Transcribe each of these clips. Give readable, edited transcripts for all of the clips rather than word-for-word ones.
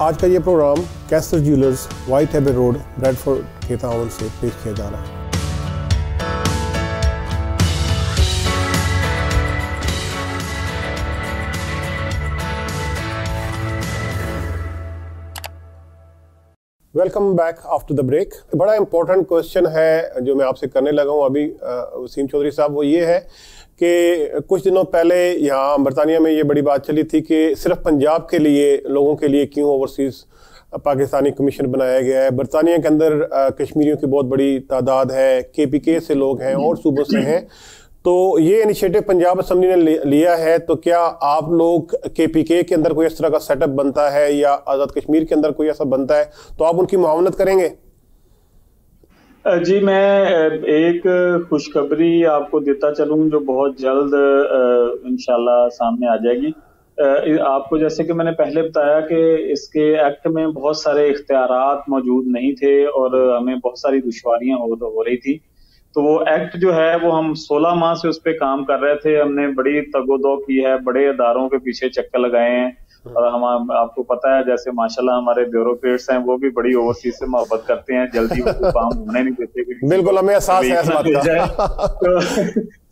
आज का ये programme Caster Jewellers White Abbey Road Bradford के ताउन से पेश किया जा रहा है। Welcome back after the break. बड़ा इंपॉर्टेंट क्वेश्चन है जो मैं आपसे करने लगा हूँ अभी वसीम चौधरी साहब, वो ये है कि कुछ दिनों पहले यहाँ बरतानिया में ये बड़ी बात चली थी कि सिर्फ पंजाब के लिए लोगों के लिए क्यों ओवरसीज पाकिस्तानी कमीशन बनाया गया है। बरतानिया के अंदर कश्मीरियों की बहुत बड़ी तादाद है, KPK से लोग हैं और सूबों से हैं, तो ये इनिशिएटिव पंजाब असम्बली ने लिया है। तो क्या आप लोग KPK के अंदर कोई इस तरह का सेटअप बनता है या आज़ाद कश्मीर के अंदर कोई ऐसा बनता है तो आप उनकी मुआवनत करेंगे? जी, मैं एक खुशखबरी आपको देता चलूं जो बहुत जल्द इंशाल्लाह सामने आ जाएगी। आपको जैसे कि मैंने पहले बताया कि इसके एक्ट में बहुत सारे इख्तियारात मौजूद नहीं थे और हमें बहुत सारी दुश्वारियां हो रही थी। तो वो एक्ट जो है वो हम 16 माह से उस पर काम कर रहे थे। हमने बड़ी तगोदो की है, बड़े इदारों के पीछे चक्कर लगाए हैं और हम आपको पता है जैसे माशाल्लाह हमारे ब्यूरोक्रेट्स हैं वो भी बड़ी ओवरसीज से मोहब्बत करते हैं, जल्दी वो काम होने नहीं देते। बिल्कुल, हमें एहसास है इस बात का। तो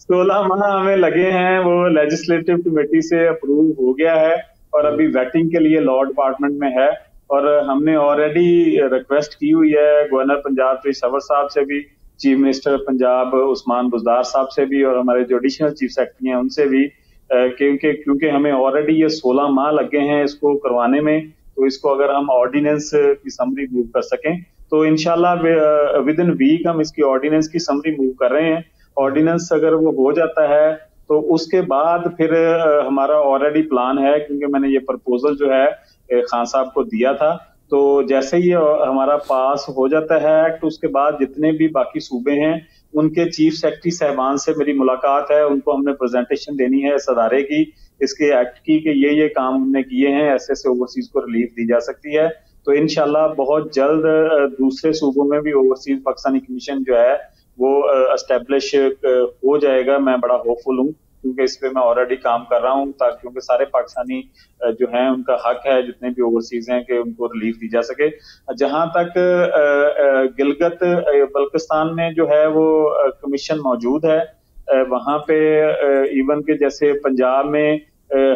16 माह हमें लगे हैं, वो लेजिस्लेटिव कमेटी से अप्रूव हो गया है और अभी वेटिंग के लिए लॉ डिपार्टमेंट में है। और हमने ऑलरेडी रिक्वेस्ट की हुई है गवर्नर पंजाब पेशावर साहब से भी, चीफ मिनिस्टर पंजाब उस्मान बुज़दार साहब से भी और हमारे जो एडिशनल चीफ सेक्रेटरी हैं उनसे भी, क्योंकि हमें ऑलरेडी ये 16 माह लगे हैं इसको करवाने में। तो इसको अगर हम ऑर्डिनेंस की समरी मूव कर सकें तो इंशाल्लाह विद इन वीक हम इसकी ऑर्डिनेंस की समरी मूव कर रहे हैं। ऑर्डिनेंस अगर वो हो जाता है तो उसके बाद फिर हमारा ऑलरेडी प्लान है, क्योंकि मैंने ये प्रपोजल जो है खान साहब को दिया था। तो जैसे ही हमारा पास हो जाता है एक्ट, उसके बाद जितने भी बाकी सूबे हैं उनके चीफ सेक्रेटरी साहबान से मेरी मुलाकात है, उनको हमने प्रेजेंटेशन देनी है इस अदारे की, इसके एक्ट की, कि ये काम हमने किए हैं, ऐसे ऐसे ओवरसीज को रिलीफ दी जा सकती है। तो इंशाल्लाह बहुत जल्द दूसरे सूबों में भी ओवरसीज पाकिस्तानी कमीशन जो है वो एस्टेब्लिश हो जाएगा। मैं बड़ा होपफुल हूँ क्योंकि इस पे मैं ऑलरेडी काम कर रहा हूँ, ताकि क्योंकि सारे पाकिस्तानी जो हैं उनका हक है जितने भी ओवरसीज हैं कि उनको रिलीफ दी जा सके। जहां तक गिलगित बल्किस्तान में जो है वो कमीशन मौजूद है, वहां पे इवन के जैसे पंजाब में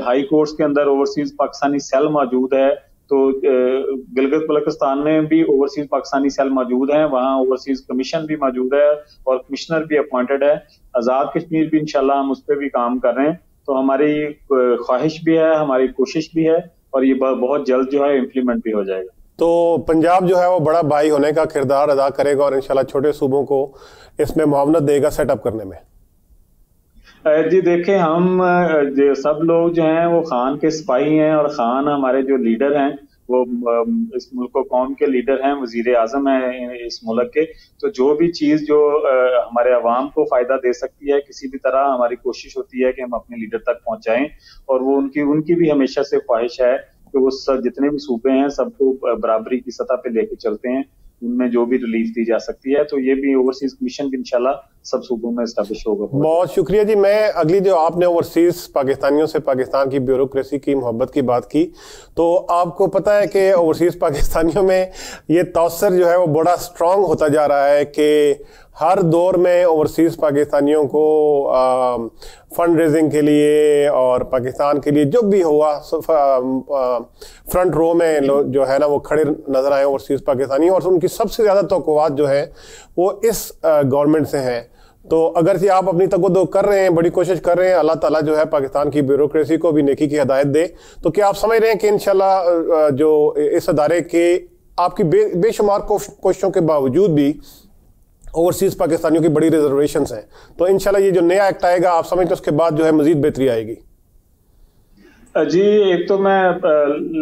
हाई कोर्ट्स के अंदर ओवरसीज पाकिस्तानी सेल मौजूद है, तो गिलगित बल्किस्तान में भी ओवरसीज पाकिस्तानी सेल मौजूद है, वहाँ ओवरसीज कमीशन भी मौजूद है और कमिश्नर भी अपॉइंटेड है। आज़ाद कश्मीर भी इंशाल्लाह हम उस पर भी काम कर रहे हैं। तो हमारी ख्वाहिश भी है, हमारी कोशिश भी है और ये बहुत जल्द जो है इम्प्लीमेंट भी हो जाएगा। तो पंजाब जो है वो बड़ा भाई होने का किरदार अदा करेगा और इंशाल्लाह छोटे सूबों को इसमें मुआवनत देगा सेटअप करने में। जी देखें, हम सब लोग जो हैं वो खान के सिपाही हैं और खान हमारे जो लीडर हैं वो इस मुल्क कौम के लीडर हैं, वजीर आजम हैं इस मुल्क के। तो जो भी चीज जो हमारे अवाम को फायदा दे सकती है किसी भी तरह, हमारी कोशिश होती है कि हम अपने लीडर तक पहुंचाएं। और वो उनकी भी हमेशा से ख्वाहिश है कि वो जितने भी सूबे हैं सबको बराबरी की सतह पे लेके चलते हैं, उनमें जो भी रिलीफ दी जा सकती है। तो ये भी ओवरसीज कमीशन भी इंशाल्लाह सब सूबों में एस्टैब्लिश होगा। बहुत शुक्रिया जी। मैं अगली जो आपने ओवरसीज पाकिस्तानियों से पाकिस्तान की ब्यूरोक्रेसी की मोहब्बत की बात की, तो आपको पता है कि ओवरसीज पाकिस्तानियों में ये तौसर जो है वो बड़ा स्ट्रांग होता जा रहा है कि हर दौर में ओवरसीज पाकिस्तानियों को फंड रेजिंग के लिए और पाकिस्तान के लिए जो भी हुआ फ्रंट रो में जो है ना वो खड़े नजर आए ओवरसीज पाकिस्तानी, और उनकी सबसे ज़्यादा तवक्कुआत जो है वो इस गवर्नमेंट से हैं। तो अगर से आप अपनी तगोदो कर रहे हैं, बड़ी कोशिश कर रहे हैं, अल्लाह ताला जो है पाकिस्तान की ब्यूरोक्रेसी को भी नेकी की हिदायत दे, तो क्या आप समझ रहे हैं कि इंशाल्लाह जो इस अदारे के आपकी बेशुमार कोशिशों के बावजूद भी ओवरसीज पाकिस्तानियों की बड़ी रिजर्वेशंस हैं, तो इंशाल्लाह ये जो नया एक्ट आएगा आप समझते हैं उसके बाद जो है मजीद बेहतरी आएगी? जी, एक तो मैं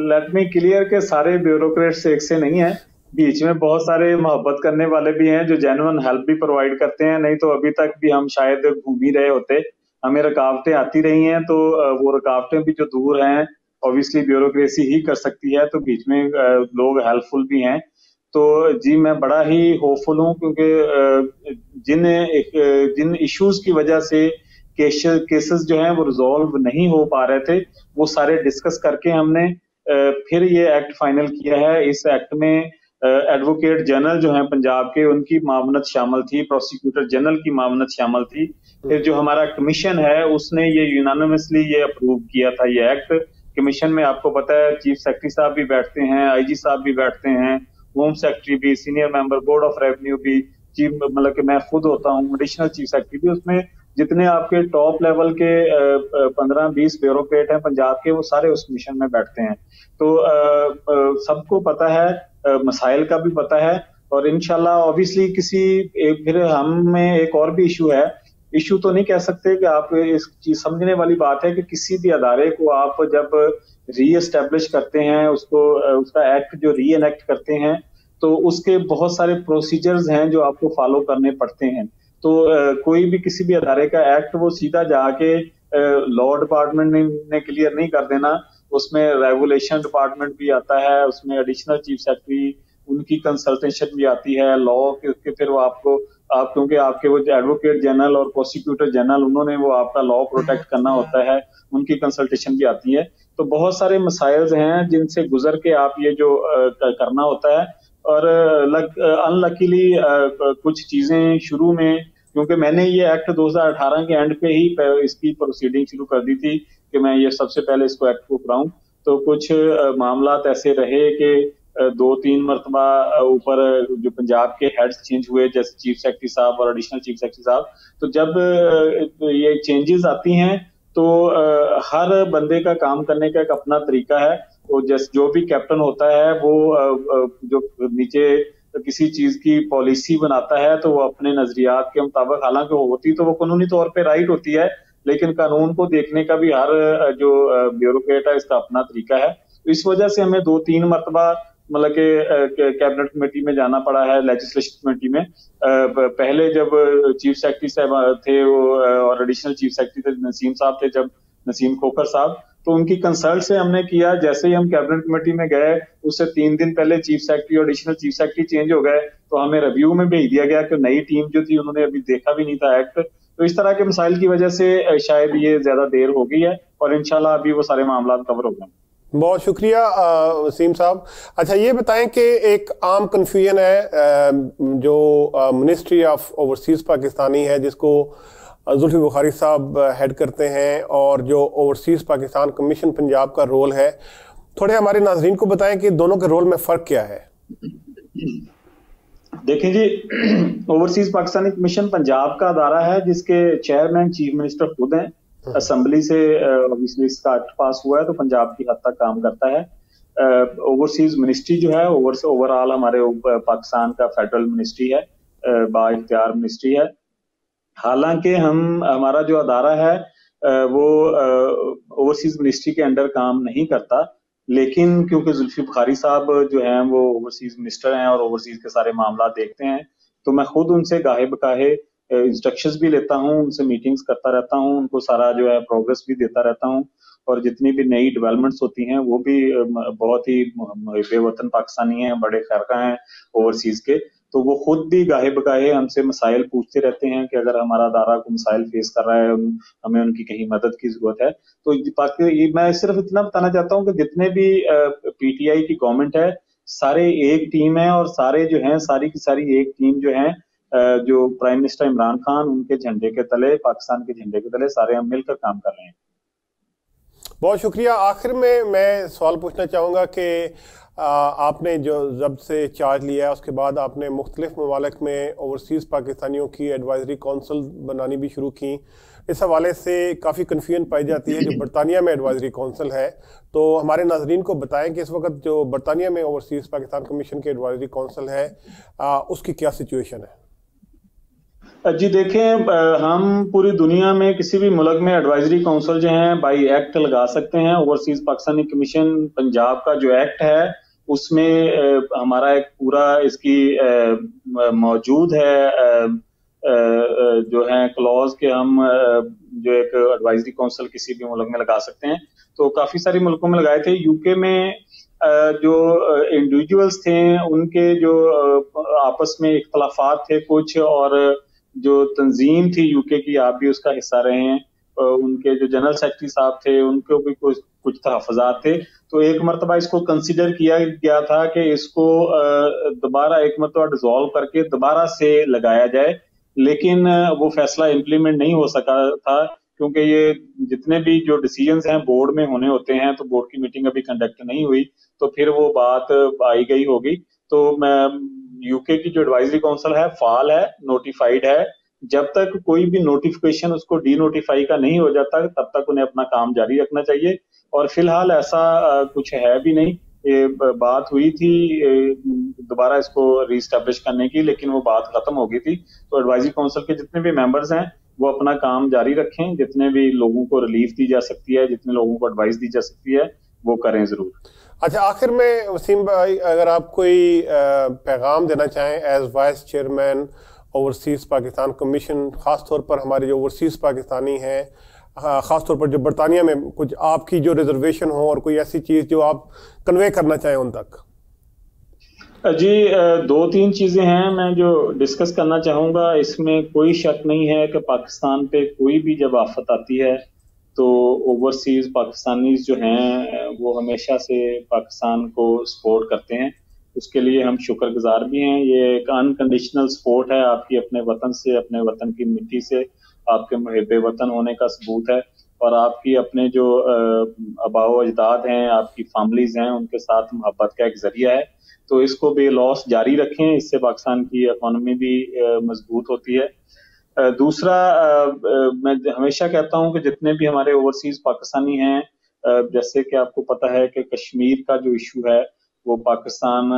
लेट मी क्लियर के सारे ब्यूरोक्रेट्स एक से नहीं है, बीच में बहुत सारे मोहब्बत करने वाले भी हैं जो जेन्युइन हेल्प भी प्रोवाइड करते हैं। नहीं तो अभी तक भी हम शायद घूम ही रहे होते, हमें रुकावटें आती रही हैं। तो वो रुकावटें भी जो दूर हैं ऑब्वियसली ब्यूरोक्रेसी ही कर सकती है, तो बीच में लोग हेल्पफुल भी हैं। तो जी मैं बड़ा ही होपफुल हूँ, क्योंकि जिन इश्यूज की वजह से केसेस जो हैं वो रिजॉल्व नहीं हो पा रहे थे, वो सारे डिस्कस करके हमने फिर ये एक्ट फाइनल किया है। इस एक्ट में एडवोकेट जनरल जो हैं पंजाब के, उनकी मामनत शामिल थी, प्रोसिक्यूटर जनरल की मामनत शामिल थी। फिर जो हमारा कमीशन है उसने ये यूनानिमसली ये अप्रूव किया था ये एक्ट। कमीशन में आपको पता है चीफ सेक्रेटरी साहब भी बैठते हैं, आईजी साहब भी बैठते हैं, होम सेक्रेटरी भी, senior member board of revenue भी, चीफ मतलब कि मैं खुद होता हूँ, एडिशनल चीफ सेक्रेटरी भी। उसमें जितने आपके टॉप लेवल के 15-20 ब्यूरोक्रेट हैं पंजाब के, वो सारे उस कमीशन में बैठते हैं। तो सबको पता है, मसाइल का भी पता है, और इंशाल्लाह ऑब्वियसली फिर हम में एक और भी इशू तो नहीं कह सकते कि आप इस चीज समझने वाली बात है कि किसी भी अदारे को आप जब री एस्टेब्लिश करते हैं, उसका एक्ट जो री एनेक्ट करते हैं, तो उसके बहुत सारे प्रोसीजर्स हैं जो आपको फॉलो करने पड़ते हैं। तो कोई भी किसी भी अदारे का एक्ट वो सीधा जाके लॉ डिपार्टमेंट ने क्लियर नहीं कर देना, उसमें रेगुलेशन डिपार्टमेंट भी आता है, उसमें एडिशनल चीफ सेक्रेटरी उनकी कंसल्टेशन भी आती है लॉ के, फिर वो क्योंकि आपके वो एडवोकेट जनरल और प्रोसिक्यूटर जनरल उन्होंने वो आपका लॉ प्रोटेक्ट करना होता है, उनकी कंसल्टेशन भी आती है। तो बहुत सारे मसाइल्स हैं जिनसे गुजर के आप ये जो करना होता है। और अनलकीली कुछ चीजें शुरू में, क्योंकि मैंने ये एक्ट 2018 के एंड पे ही इसकी प्रोसीडिंग शुरू कर दी थी कि मैं ये सबसे पहले इसको एक्ट को कराऊं, तो कुछ मामलात ऐसे रहे कि 2-3 मरतबा ऊपर जो पंजाब के हेड्स चेंज हुए, जैसे चीफ सेक्रेटरी साहब और एडिशनल चीफ सेक्रेटरी साहब। तो जब ये चेंजेस आती हैं तो हर बंदे का काम करने का एक अपना तरीका है। तो जो भी कैप्टन होता है वो जो नीचे किसी चीज की पॉलिसी बनाता है तो वो अपने नजरियात के मुताबिक, हालांकि होती तो वो कानूनी तौर पे राइट होती है, लेकिन कानून को देखने का भी हर जो ब्यूरोक्रेट है इसका अपना तरीका है। तो इस वजह से हमें 2-3 मरतबा मतलब के कैबिनेट कमेटी में जाना पड़ा है, लेजिस्लेशन कमेटी में। पहले जब चीफ सेक्रेटरी साहब थे और एडिशनल चीफ सेक्रेटरी थे नसीम साहब थे, जब नसीम खोखर साहब, तो उनकी कंसल्ट से हमने किया। जैसे ही हम कैबिनेट कमेटी में गए उससे 3 दिन पहले चीफ सेक्रेटरी और एडिशनल चीफ सेक्रेटरी चेंज हो गए, तो हमें रिव्यू में भेज दिया गया कि नई टीम जो थी उन्होंने अभी देखा भी नहीं था एक्ट। तो इस तरह के मसाइल की वजह से शायद ये ज्यादा देर हो गई है, और इंशाल्लाह अभी वो सारे मामला कवर हो गए। बहुत शुक्रिया वसीम साहब। अच्छा, ये बताएं कि एक आम कन्फ्यूजन है जो मिनिस्ट्री ऑफ ओवरसीज पाकिस्तानी है, जिसको जुल्फी बुखारी साहब हेड करते हैं, और जो ओवरसीज पाकिस्तान कमीशन पंजाब का रोल है, थोड़े हमारे नाजरीन को बताएं कि दोनों के रोल में फ़र्क क्या है। देखें जी, ओवरसीज पाकिस्तानी कमीशन पंजाब का अदारा है जिसके चेयरमैन चीफ मिनिस्टर खुद हैं। असेंबली से ऑब्वियसली इसका एक्ट पास हुआ है तो पंजाब की हद तक काम करता है। ओवरसीज मिनिस्ट्री जो है ओवरऑल हमारे पाकिस्तान का फेडरल मिनिस्ट्री है, बाइख्तियार मिनिस्ट्री है। हालांकि हमारा जो अदारा है वो ओवरसीज मिनिस्ट्री के अंडर काम नहीं करता, लेकिन क्योंकि जुल्फी बुखारी साहब जो हैं वो ओवरसीज मिनिस्टर हैं और ओवरसीज के सारे मामला देखते हैं, तो मैं खुद उनसे गाहे बकाहे इंस्ट्रक्शंस भी लेता हूं, उनसे मीटिंग्स करता रहता हूं, उनको सारा जो है प्रोग्रेस भी देता रहता हूं, और जितनी भी नई डेवलपमेंट्स होती हैं वो भी बहुत ही बेवतन पाकिस्तानी हैं, बड़े खैरखा हैं ओवरसीज के, तो वो खुद भी गाहे बगाहे हमसे मसाइल पूछते रहते हैं कि अगर हमारा अदारा को मसाइल फेस कर रहा है, हमें उनकी कहीं मदद की जरूरत है। तो मैं सिर्फ इतना बताना चाहता हूँ कि जितने भी पीटीआई की गवर्नमेंट है सारे एक टीम है, और सारे जो हैं सारी की सारी एक टीम जो है, जो प्राइम मिनिस्टर इमरान खान उनके झंडे के तले, पाकिस्तान के झंडे के तले सारे हम मिलकर काम कर रहे हैं। बहुत शुक्रिया। आखिर में मैं सवाल पूछना चाहूँगा कि आपने जो जब से चार्ज लिया है उसके बाद आपने मुख्तलिफ ममालिक में ओवरसीज़ पाकिस्तानियों की एडवाइजरी काउंसिल बनानी भी शुरू की। इस हवाले से काफ़ी कन्फ्यूजन पाई जाती है जो बरतानिया में एडवाइजरी काउंसिल है, तो हमारे नाजरीन को बताएं कि इस वक्त जो बरतानिया में ओवरसीज़ पाकिस्तान कमीशन की एडवाइजरी काउंसिल है उसकी क्या सिचुएशन है। जी देखें, हम पूरी दुनिया में किसी भी मुल्क में एडवाइजरी काउंसिल जो है बाई एक्ट लगा सकते हैं। ओवरसीज पाकिस्तानी कमीशन पंजाब का जो एक्ट है उसमें हमारा एक पूरा इसकी मौजूद है जो है क्लॉज के हम जो एक एडवाइजरी काउंसिल किसी भी मुल्क में लगा सकते हैं। तो काफी सारे मुल्कों में लगाए थे। यूके में जो इंडिविजुअल्स थे उनके जो आपस में इख्तलाफात थे कुछ, और जो तंजीम थी यूके की, आप भी उसका हिस्सा रहे हैं, उनके जो जनरल सेक्रेटरी साहब थे उनको भी कुछ कुछ तहफ़्फ़ुज़ात थे, तो एक मरतबा इसको कंसिडर किया गया था कि इसको दोबारा एक मरतबा डिसॉल्व करके दोबारा से लगाया जाए, लेकिन वो फैसला इम्प्लीमेंट नहीं हो सका था, क्योंकि ये जितने भी जो डिसीजंस हैं बोर्ड में होने होते हैं, तो बोर्ड की मीटिंग अभी कंडक्ट नहीं हुई, तो फिर वो बात आई गई होगी। तो मैं यूके की जो एडवाइजरी काउंसिल है फाल है, नोटिफाइड है, जब तक कोई भी नोटिफिकेशन उसको डी नोटिफाई का नहीं हो जाता तब तक उन्हें अपना काम जारी रखना चाहिए। और फिलहाल ऐसा कुछ है भी नहीं। ये बात हुई थी दोबारा इसको रीस्टैब्लिश करने की, लेकिन वो बात खत्म हो गई थी। तो एडवाइजरी काउंसिल के जितने भी मेंबर्स हैं वो अपना काम जारी रखें, जितने भी लोगों को रिलीफ दी जा सकती है, जितने लोगों को एडवाइस दी जा सकती है, वो करें जरूर। अच्छा, आखिर में वसीम भाई, अगर आप कोई पैगाम देना चाहें as vice chairman overseas Pakistan commission, ख़ास तौर पर हमारे जो ओवरसीज़ पाकिस्तानी हैं, ख़ास तौर पर जो बरतानिया में कुछ आपकी जो रिजर्वेशन हो और कोई ऐसी चीज़ जो आप कन्वे करना चाहें उन तक। जी, 2-3 चीज़ें हैं मैं जो डिस्कस करना चाहूँगा। इसमें कोई शक नहीं है कि पाकिस्तान पे कोई भी जब आफत आती है तो ओवरसीज़ पाकिस्तानीज़ जो हैं वो हमेशा से पाकिस्तान को सपोर्ट करते हैं। उसके लिए हम शुक्रगुजार भी हैं। ये एक अनकंडीशनल सपोर्ट है आपकी अपने वतन से, अपने वतन की मिट्टी से, आपके मुहिब्बे वतन होने का सबूत है, और आपकी अपने जो आबाओ अजदाद हैं, आपकी फैमिलीज़ हैं, उनके साथ मोहब्बत का एक ज़रिया है। तो इसको बेलॉस जारी रखें, इससे पाकिस्तान की इकॉनमी भी मजबूत होती है। दूसरा, मैं हमेशा कहता हूं कि जितने भी हमारे ओवरसीज पाकिस्तानी हैं, जैसे कि आपको पता है कि कश्मीर का जो इशू है वो पाकिस्तान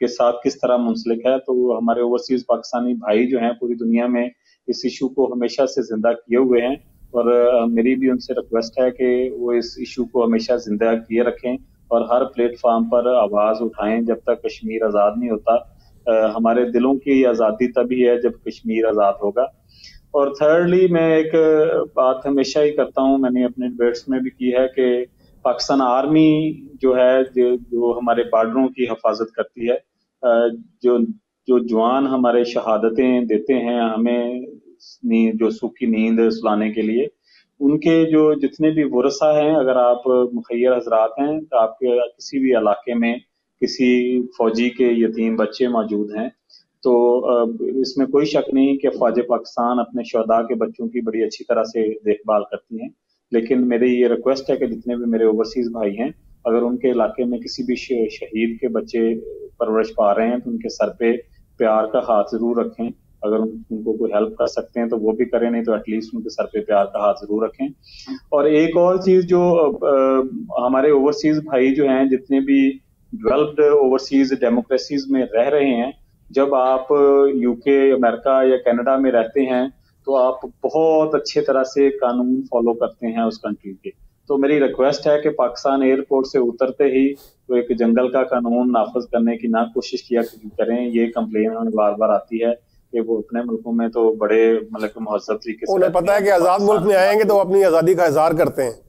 के साथ किस तरह मुंसलिक है, तो हमारे ओवरसीज पाकिस्तानी भाई जो हैं पूरी दुनिया में इस इशू को हमेशा से जिंदा किए हुए हैं, और मेरी भी उनसे रिक्वेस्ट है कि वो इस इशू को हमेशा जिंदा किए रखें और हर प्लेटफॉर्म पर आवाज उठाएं जब तक कश्मीर आज़ाद नहीं होता। हमारे दिलों की आज़ादी तभी है जब कश्मीर आज़ाद होगा। और थर्डली, मैं एक बात हमेशा ही करता हूं, मैंने अपने डिबेट्स में भी की है कि पाकिस्तान आर्मी जो है, जो हमारे बॉर्डरों की हिफाजत करती है, जो जवान हमारे शहादतें देते हैं हमें जो सूखी नींद सुलाने के लिए, उनके जो जितने भी वर्सा हैं, अगर आप मुखैर हजरात हैं तो आपके किसी भी इलाके में किसी फौजी के यतीम बच्चे मौजूद हैं, तो इसमें कोई शक नहीं कि फौज पाकिस्तान अपने शहदा के बच्चों की बड़ी अच्छी तरह से देखभाल करती हैं। लेकिन मेरी ये रिक्वेस्ट है कि जितने भी मेरे ओवरसीज भाई हैं, अगर उनके इलाके में किसी भी शहीद के बच्चे परवरिश पा रहे हैं तो उनके सर पे प्यार का हाथ जरूर रखें। अगर उनको कोई हेल्प कर सकते हैं तो वो भी करें, नहीं तो एटलीस्ट उनके सर पे प्यार का हाथ जरूर रखें। और एक और चीज जो हमारे ओवरसीज भाई जो हैं, जितने भी डेवलप्ड ओवरसीज डेमोक्रेसीज में रह रहे हैं, जब आप यूके, अमेरिका या कनाडा में रहते हैं तो आप बहुत अच्छे तरह से कानून फॉलो करते हैं उस कंट्री के। तो मेरी रिक्वेस्ट है कि पाकिस्तान एयरपोर्ट से उतरते ही तो एक जंगल का कानून नाफज करने की ना कोशिश किया करें। ये कंप्लेन हमें बार बार आती है कि वो अपने मुल्कों में तो बड़े मतलब महज़ब तरीके से, उन्हें पता है कि आज़ाद मुल्क में आएंगे तो अपनी आज़ादी का इजहार करते हैं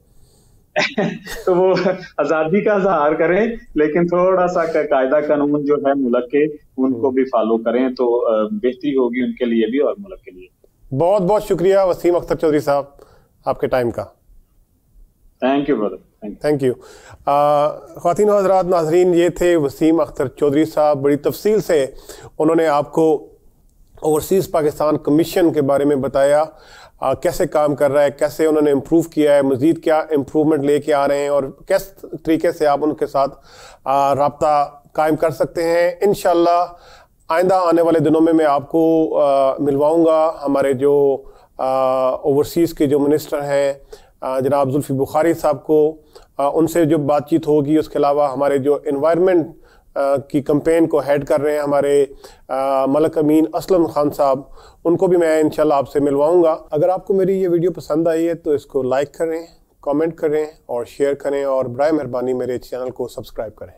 तो वो आज़ादी का इजहार करें, लेकिन थोड़ा सा कायदा कानून जो है मुल्क के, उनको भी फॉलो करें, तो बेहतरी होगी उनके लिए भी और मुल्क के लिए। बहुत बहुत शुक्रिया वसीम अख्तर चौधरी साहब आपके टाइम का। Thank you brother, thank you. ख़वातीन व हज़रात, नाज़रीन, ये थे वसीम अख्तर चौधरी साहब। बड़ी तफसील से उन्होंने आपको ओवरसीज़ पाकिस्तान कमीशन के बारे में बताया, कैसे काम कर रहा है, कैसे उन्होंने इम्प्रूव किया है, मज़ीद क्या इम्प्रूवमेंट लेके आ रहे हैं और किस तरीके से आप उनके साथ राब्ता कायम कर सकते हैं। इंशाअल्लाह आइंदा आने वाले दिनों में मैं आपको मिलवाऊँगा हमारे जो ओवरसीज़ के जो मिनिस्टर हैं जनाब जुल्फी बुखारी साहब को, उनसे जो बातचीत होगी। उसके अलावा हमारे जो एनवायरनमेंट की कैंपेन को हेड कर रहे हैं हमारे मलक अमीन असलम खान साहब, उनको भी मैं इंशाल्लाह आपसे मिलवाऊंगा। अगर आपको मेरी ये वीडियो पसंद आई है तो इसको लाइक करें, कमेंट करें और शेयर करें, और बराए मेहरबानी मेरे चैनल को सब्सक्राइब करें।